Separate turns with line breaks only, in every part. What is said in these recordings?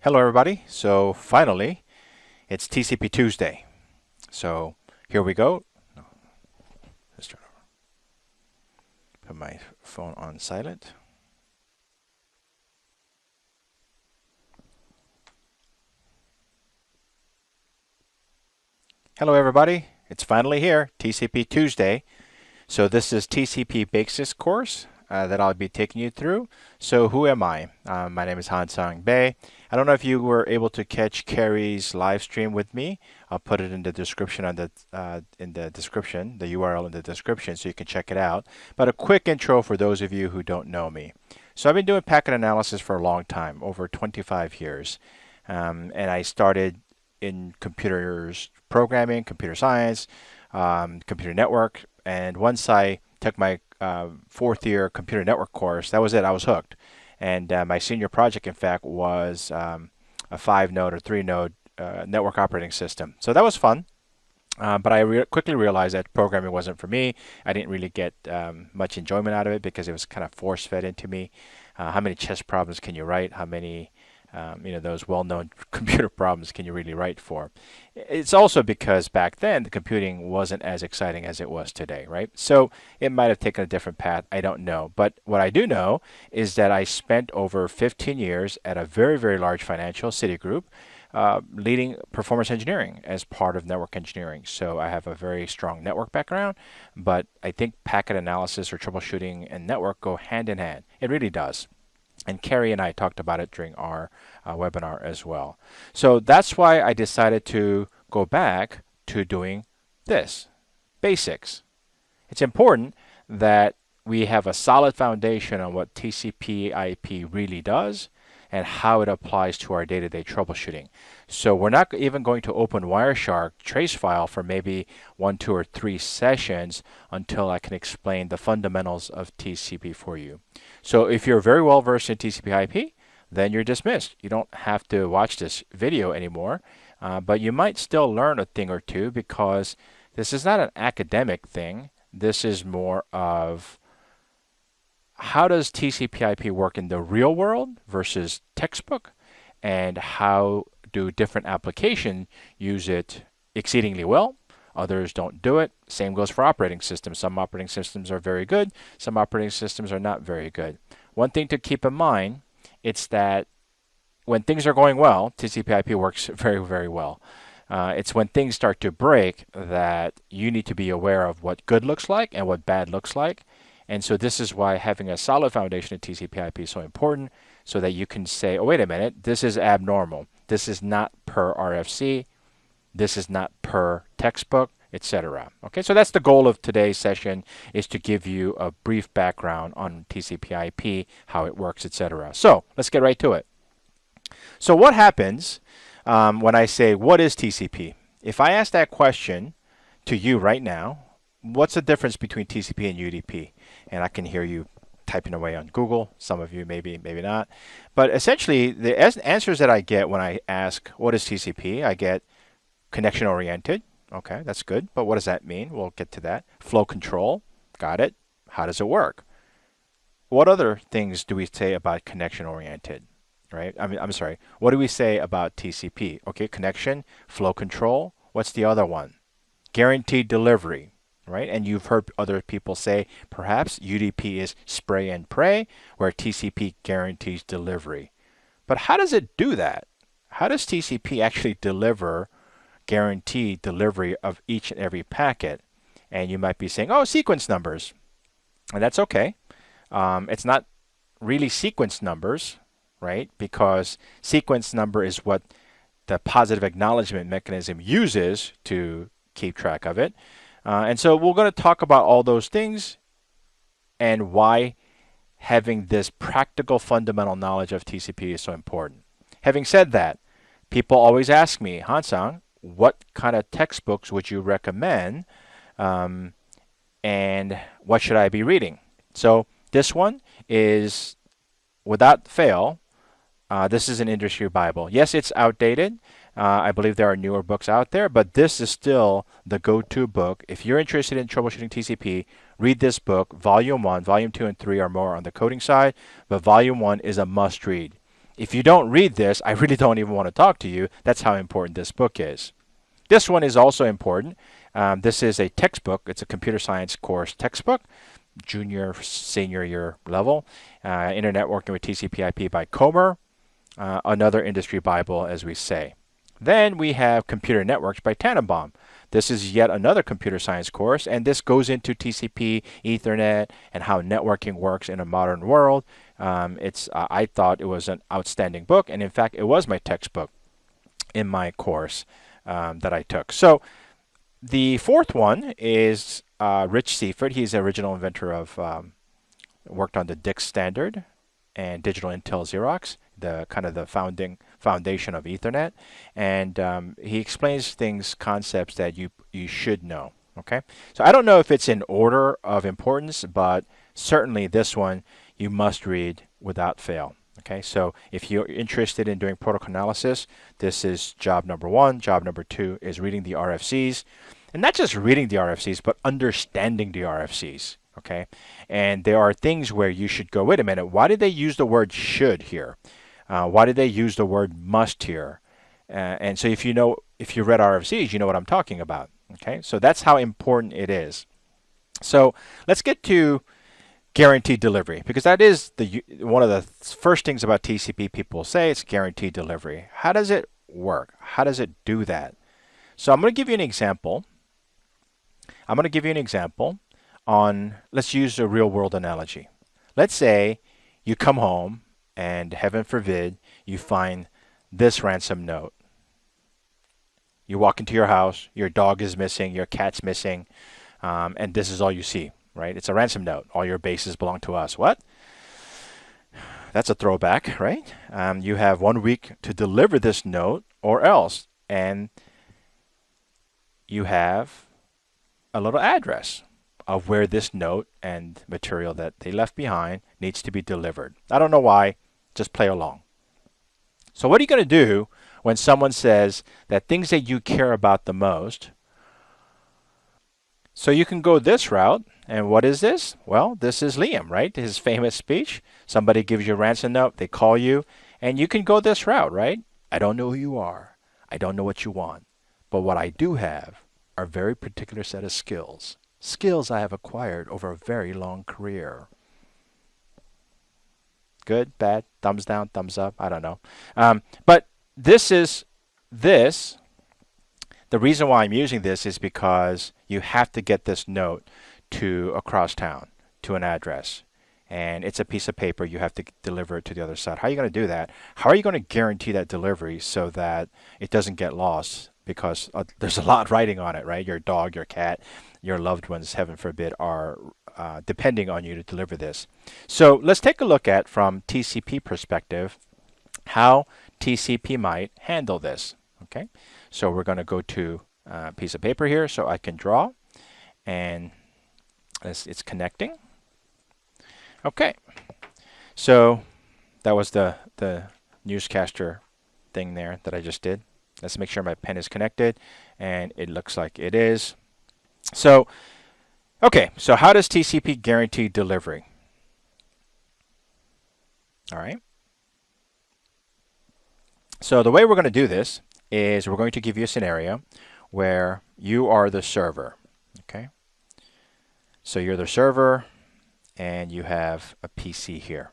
Hello everybody. So finally, it's TCP Tuesday. So here we go. Let's turn over. Put my phone on silent. Hello everybody. It's finally here, TCP Tuesday. So this is TCP Basics course that I'll be taking you through. So who am I? My name is Hansang. I don't know if you were able to catch Kary's live stream with me. I'll put it in the description the URL in the description, so you can check it out. But a quick intro for those of you who don't know me. So I've been doing packet analysis for a long time, over 25 years, and I started in computers programming, computer science, computer network, and once I took my fourth year computer network course, that was it. I was hooked. And my senior project, in fact, was a 5-node or 3-node network operating system. So that was fun. But I quickly realized that programming wasn't for me. I didn't really get much enjoyment out of it because it was kind of force-fed into me. How many chess problems can you write? How many those well-known computer problems can you really write for? It's also because back then the computing wasn't as exciting as it was today, right? So it might have taken a different path. I don't know. But what I do know is that I spent over 15 years at a very, very large financial Citigroup leading performance engineering as part of network engineering. So I have a very strong network background, but I think packet analysis or troubleshooting and network go hand in hand. It really does. And Kary and I talked about it during our webinar as well. So that's why I decided to go back to doing this, basics. It's important that we have a solid foundation on what TCP/IP really does and how it applies to our day-to-day troubleshooting. So we're not even going to open Wireshark trace file for maybe 1, 2, or 3 sessions until I can explain the fundamentals of TCP for you. So if you're very well versed in TCP/IP, then you're dismissed. You don't have to watch this video anymore, but you might still learn a thing or two because this is not an academic thing. This is more of how does TCP/IP work in the real world versus textbook, and how do different applications use it exceedingly well? Others don't do it. Same goes for operating systems. Some operating systems are very good. Some operating systems are not very good. One thing to keep in mind, it's that when things are going well, TCP/IP works very, very well. It's when things start to break that you need to be aware of what good looks like and what bad looks like. And so this is why having a solid foundation of TCP/IP is so important, so that you can say, oh, wait a minute, this is abnormal. This is not per RFC. This is not per textbook, etc. Okay, so that's the goal of today's session, is to give you a brief background on TCP/IP, how it works, etc. So let's get right to it. So what happens when I say, what is TCP? If I ask that question to you right now, what's the difference between TCP and UDP? And I can hear you typing away on Google. Some of you maybe, maybe not. But essentially, the answers that I get when I ask, what is TCP? I get connection oriented. Okay, that's good. But what does that mean? We'll get to that. Flow control. Got it. How does it work? What other things do we say about connection oriented? Right? I'm sorry. What do we say about TCP? Okay, connection, flow control. What's the other one? Guaranteed delivery. Right? And you've heard other people say perhaps UDP is spray and pray, where TCP guarantees delivery. But how does it do that? How does TCP actually guarantee delivery of each and every packet? And you might be saying, oh, sequence numbers. And that's okay. It's not really sequence numbers, right? Because sequence number is what the positive acknowledgement mechanism uses to keep track of it. And so we're going to talk about all those things and why having this practical fundamental knowledge of TCP is so important. Having said that, people always ask me, Hansang, what kind of textbooks would you recommend, and what should I be reading? So this one is, without fail, this is an industry Bible. Yes, it's outdated. I believe there are newer books out there, but this is still the go-to book. If you're interested in troubleshooting TCP, read this book. Volume 1, Volume 2, and 3 are more on the coding side, but Volume 1 is a must-read. If you don't read this, I really don't even want to talk to you. That's how important this book is. This one is also important. This is a textbook. It's a computer science course textbook, junior, senior year level. Internet Working with TCP/IP by Comer, another industry Bible, as we say. Then we have Computer Networks by Tannenbaum. This is yet another computer science course, and this goes into TCP, Ethernet, and how networking works in a modern world. I thought it was an outstanding book, and in fact, it was my textbook in my course that I took. So the fourth one is Rich Seifert. He's the original inventor of, worked on the DIC standard and Digital Intel Xerox, the kind of the foundation of Ethernet, and he explains concepts that you should know. Okay, so I don't know if it's in order of importance, but certainly this one you must read without fail. Okay, so if you're interested in doing protocol analysis, this is job number one. Job number two is reading the RFCs, and not just reading the RFCs, but understanding the RFCs. Okay, and there are things where you should go, wait a minute, why did they use the word should here? Why did they use the word must here? And so if you read RFCs, you know what I'm talking about. Okay, so that's how important it is. So let's get to guaranteed delivery, because that is one of the first things about TCP people say. It's guaranteed delivery. How does it work? How does it do that? So I'm going to give you an example. On, let's use a real world analogy. Let's say you come home and, heaven forbid, you find this ransom note. You walk into your house, your dog is missing, your cat's missing, and this is all you see, right? It's a ransom note. All your bases belong to us. What? That's a throwback, right? You have 1 week to deliver this note or else, and you have a little address of where this note and material that they left behind needs to be delivered. I don't know why, just play along. So what are you going to do when someone says that things that you care about the most? So you can go this route, and what is this? Well, this is Liam, right? His famous speech. Somebody gives you a ransom note, they call you, and you can go this route, right? I don't know who you are. I don't know what you want. But what I do have are a very particular set of skills. Skills I have acquired over a very long career. Good, bad, thumbs down, thumbs up, I don't know. But the reason why I'm using this is because you have to get this note to across town, to an address. And it's a piece of paper. You have to deliver it to the other side. How are you going to do that? How are you going to guarantee that delivery so that it doesn't get lost? Because there's a lot riding on it, right? Your dog, your cat, your loved ones, heaven forbid, are depending on you to deliver this. So let's take a look at, from TCP perspective, how TCP might handle this. Okay, so we're going to go to a piece of paper here so I can draw, and it's connecting. Okay, so that was the newscaster thing there that I just did. Let's make sure my pen is connected, and it looks like it is. So, okay, so how does TCP guarantee delivery? All right. So the way we're going to do this is we're going to give you a scenario where you are the server. Okay. So you're the server, and you have a PC here,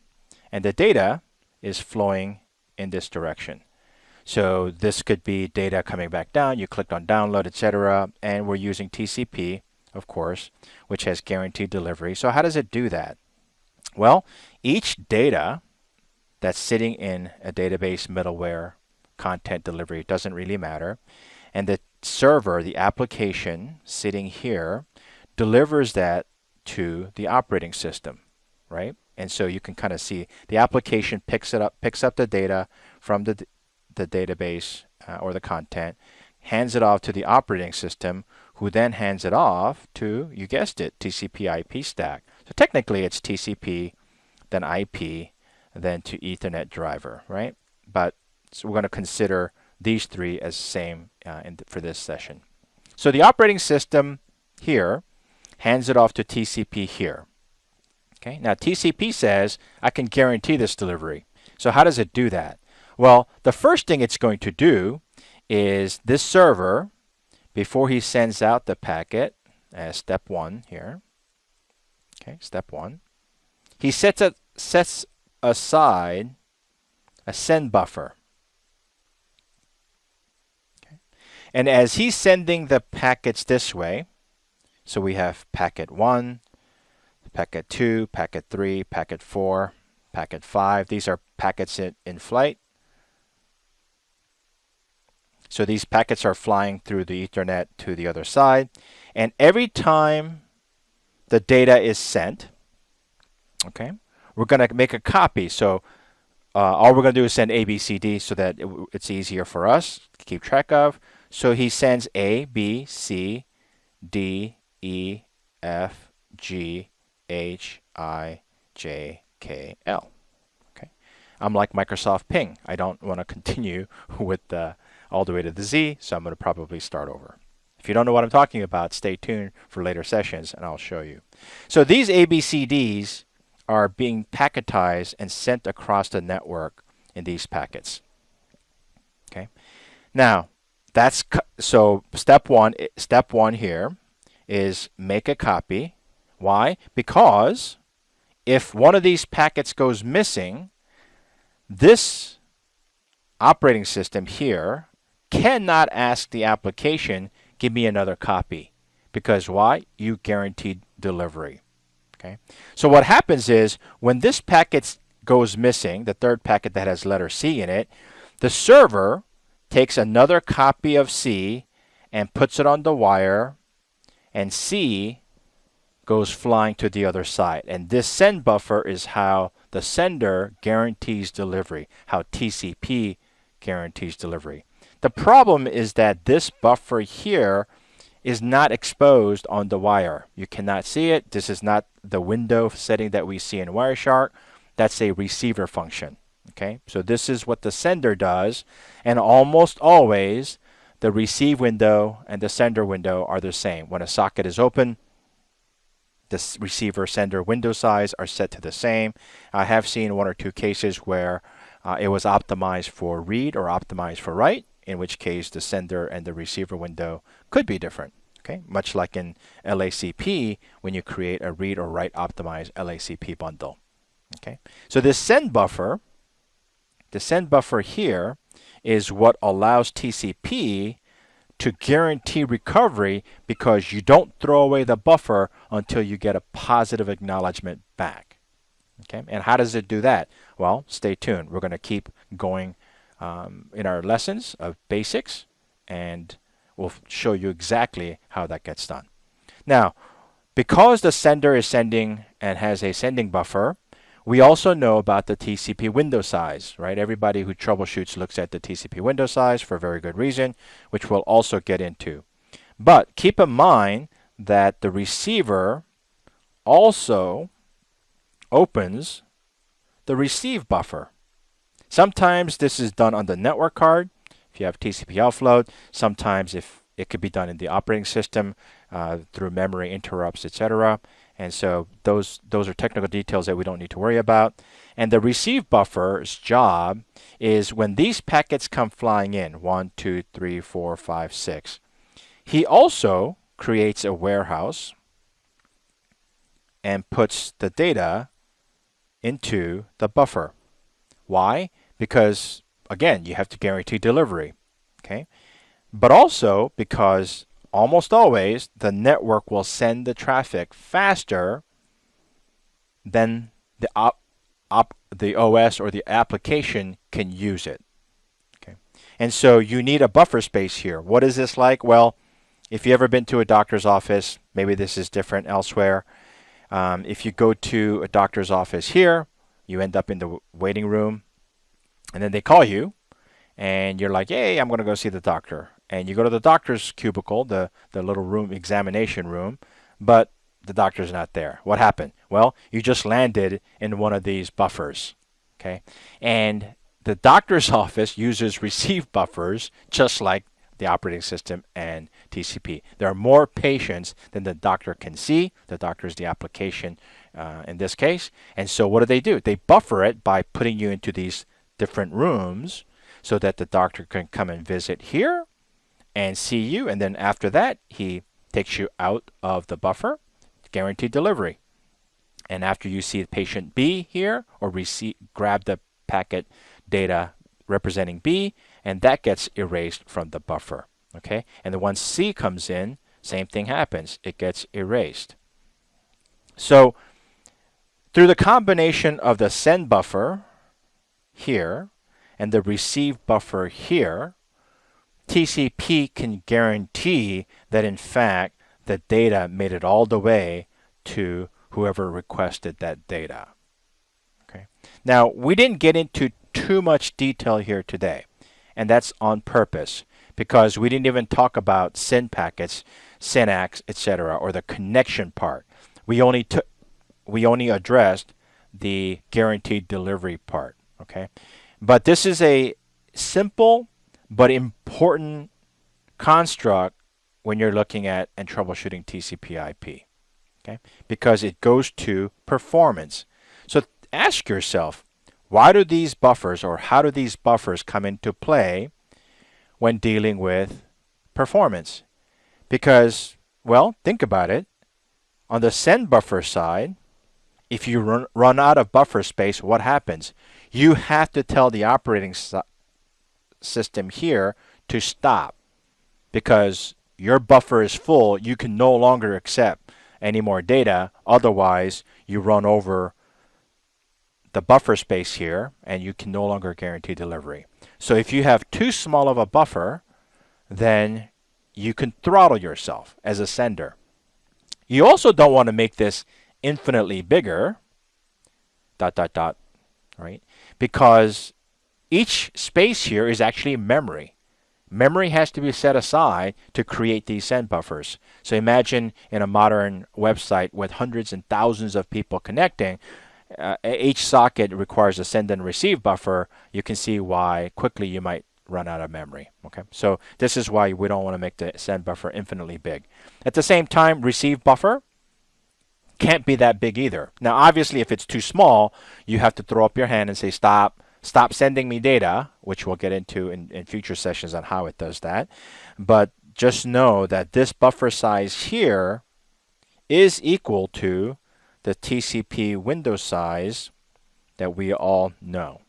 and the data is flowing in this direction. So this could be data coming back down. You clicked on download, etc. And we're using TCP, of course, which has guaranteed delivery. So how does it do that? Well, each data that's sitting in a database middleware content delivery doesn't really matter. And the server, the application sitting here, delivers that to the operating system, right? And so you can kind of see the application picks up the data from the database or the content, hands it off to the operating system, who then hands it off to, you guessed it, TCP IP stack. So technically it's TCP, then IP, then to Ethernet driver, right? But so we're going to consider these three as same for this session. So the operating system here hands it off to TCP here. Okay, now TCP says I can guarantee this delivery. So how does it do that? Well, the first thing it's going to do is this server, before he sends out the packet, as step 1 here, okay, step 1, he sets aside a send buffer. Okay. And as he's sending the packets this way, so we have packet 1, packet 2, packet 3, packet 4, packet 5. These are packets in flight. So these packets are flying through the Ethernet to the other side. And every time the data is sent, okay, we're going to make a copy. So all we're going to do is send A, B, C, D so that it's easier for us to keep track of. So he sends A, B, C, D, E, F, G, H, I, J, K, L. Okay. I'm like Microsoft Ping. I don't want to continue with all the way to the Z, so I'm going to probably start over. If you don't know what I'm talking about, stay tuned for later sessions and I'll show you. So these ABCDs are being packetized and sent across the network in these packets. Okay. Now, so step one here is make a copy. Why? Because if one of these packets goes missing, this operating system here cannot ask the application, give me another copy. Because why? You guaranteed delivery. Okay. So what happens is when this packet goes missing, the third packet that has letter C in it, the server takes another copy of C and puts it on the wire, and C goes flying to the other side. And this send buffer is how the sender guarantees delivery, how TCP guarantees delivery. The problem is that this buffer here is not exposed on the wire. You cannot see it. This is not the window setting that we see in Wireshark. That's a receiver function. Okay, so this is what the sender does, and almost always the receive window and the sender window are the same. When a socket is open, the receiver sender window size are set to the same. I have seen 1 or 2 cases where it was optimized for read or optimized for write, in which case the sender and the receiver window could be different. Okay, much like in LACP when you create a read or write optimized LACP bundle. Okay, so this send buffer, the send buffer here is what allows TCP to guarantee recovery, because you don't throw away the buffer until you get a positive acknowledgement back. Okay, and how does it do that? Well, stay tuned. We're going to keep going in our lessons of basics, and we'll show you exactly how that gets done. Now, because the sender is sending and has a sending buffer, we also know about the TCP window size, right? Everybody who troubleshoots looks at the TCP window size for a very good reason, which we'll also get into. But keep in mind that the receiver also opens the receive buffer. Sometimes this is done on the network card, if you have TCP offload. Sometimes if it could be done in the operating system through memory interrupts, etc. And so those are technical details that we don't need to worry about. And the receive buffer's job is when these packets come flying in, 1, 2, 3, 4, 5, 6, he also creates a warehouse and puts the data into the buffer. Why? Because, again, you have to guarantee delivery. Okay? But also because almost always the network will send the traffic faster than the OS or the application can use it. Okay? And so you need a buffer space here. What is this like? Well, if you've ever been to a doctor's office, maybe this is different elsewhere. If you go to a doctor's office here, you end up in the waiting room, and then they call you, and you're like, hey, I'm going to go see the doctor. And you go to the doctor's cubicle, the little room, examination room, but the doctor's not there. What happened? Well, you just landed in one of these buffers. Okay, and the doctor's office uses receive buffers just like the operating system and TCP. There are more patients than the doctor can see. The doctor is the application in this case. And so what do? They buffer it by putting you into these different rooms so that the doctor can come and visit here and see you. And then after that, he takes you out of the buffer, guaranteed delivery. And after you see patient B here, or grab the packet data representing B, and that gets erased from the buffer. Okay? And then once C comes in, same thing happens. It gets erased. So through the combination of the send buffer here and the receive buffer here, TCP can guarantee that in fact the data made it all the way to whoever requested that data. Okay. Now, we didn't get into too much detail here today, and that's on purpose because we didn't even talk about send packets, syntax, etc., or the connection part. We only addressed the guaranteed delivery part. Okay, but this is a simple but important construct when you're looking at and troubleshooting TCP/IP. Okay, because it goes to performance. So ask yourself, why do these buffers, or how do these buffers come into play when dealing with performance? Because, well, think about it. On the send buffer side, if you run out of buffer space, what happens? You have to tell the operating system here to stop because your buffer is full. You can no longer accept any more data. Otherwise, you run over the buffer space here and you can no longer guarantee delivery. So if you have too small of a buffer, then you can throttle yourself as a sender. You also don't want to make this infinitely bigger, ... right? Because each space here is actually memory. Memory has to be set aside to create these send buffers. So imagine in a modern website with hundreds and thousands of people connecting, each socket requires a send and receive buffer. You can see why quickly you might run out of memory. Okay, so this is why we don't want to make the send buffer infinitely big. At the same time, receive buffer can't be that big either. Now, obviously, if it's too small, you have to throw up your hand and say, stop sending me data, which we'll get into in future sessions on how it does that. But just know that this buffer size here is equal to the TCP window size that we all know.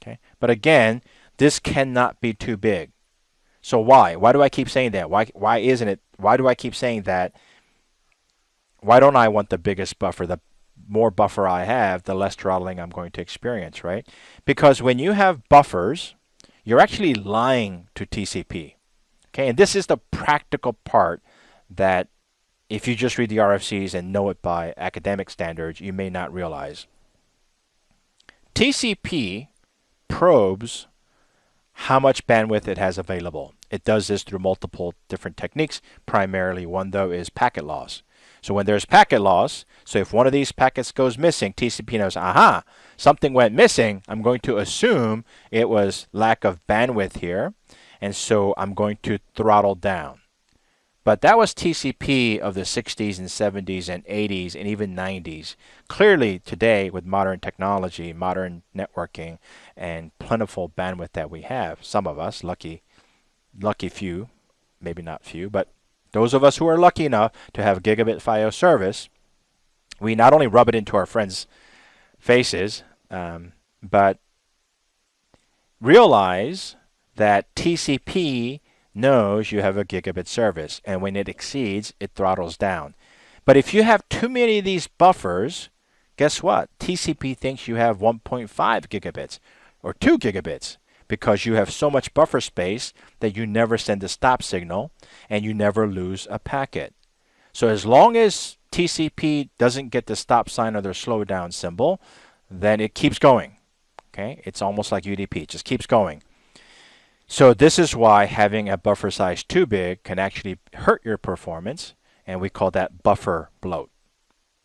Okay, but again, this cannot be too big. So why? Why do I keep saying that? Why isn't it? Why do I keep saying that? Why don't I want the biggest buffer? The more buffer I have, the less throttling I'm going to experience, right? Because when you have buffers, you're actually lying to TCP. Okay, and this is the practical part that if you just read the RFCs and know it by academic standards, you may not realize. TCP probes how much bandwidth it has available. It does this through multiple different techniques. Primarily one, though, is packet loss. So when there's packet loss, so if one of these packets goes missing, TCP knows, aha, something went missing. I'm going to assume it was lack of bandwidth here, and so I'm going to throttle down. But that was TCP of the 60s and 70s and 80s and even 90s. Clearly today, with modern technology, modern networking, and plentiful bandwidth that we have, some of us, lucky few, maybe not few, but those of us who are lucky enough to have gigabit FiOS service, we not only rub it into our friends' faces, but realize that TCP knows you have a gigabit service, and when it exceeds, it throttles down. But if you have too many of these buffers, guess what? TCP thinks you have 1.5 gigabits or 2 gigabits because you have so much buffer space that you never send a stop signal and you never lose a packet. So as long as TCP doesn't get the stop sign or the slow down symbol, then it keeps going. Okay, it's almost like UDP, it just keeps going. So this is why having a buffer size too big can actually hurt your performance, and we call that buffer bloat.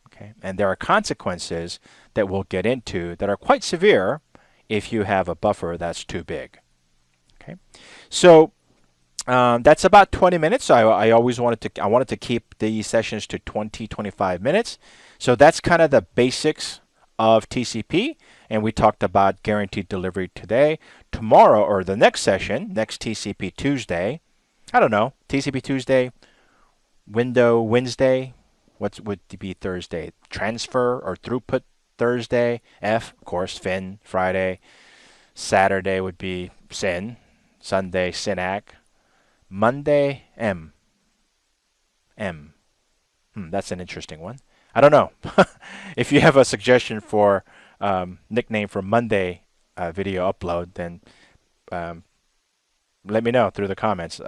Okay, and there are consequences that we'll get into that are quite severe if you have a buffer that's too big. Okay, so That's about 20 minutes. So I always wanted to keep the sessions to 25 minutes. So that's kind of the basics of TCP. And we talked about guaranteed delivery today. Tomorrow, or the next session, next TCP Tuesday, I don't know, TCP Tuesday, window Wednesday, what would be Thursday? Transfer or throughput Thursday, F, of course, Fin, Friday. Saturday would be Sin, Sunday, Synac. Monday, M. M. That's an interesting one. I don't know. If you have a suggestion for nickname for Monday video upload, then um, let me know through the comments.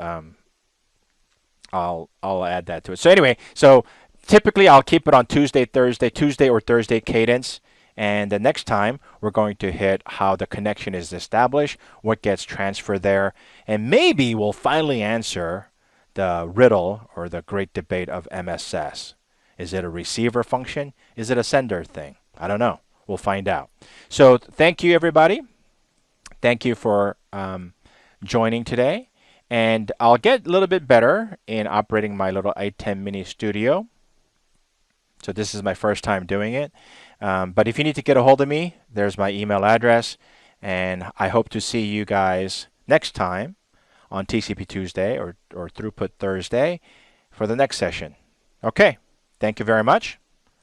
I'll add that to it. So anyway, so typically I'll keep it on Tuesday or Thursday cadence. And the next time we're going to hit how the connection is established, what gets transferred there, and maybe we'll finally answer the riddle or the great debate of MSS. Is it a receiver function? Is it a sender thing? I don't know. We'll find out. So thank you, everybody. Thank you for joining today. And I'll get a little bit better in operating my little i10 mini studio. So this is my first time doing it. But if you need to get a hold of me, there's my email address. And I hope to see you guys next time on TCP Tuesday or Throughput Thursday for the next session. Okay. Thank you very much.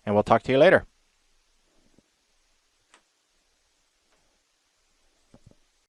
And we'll talk to you later.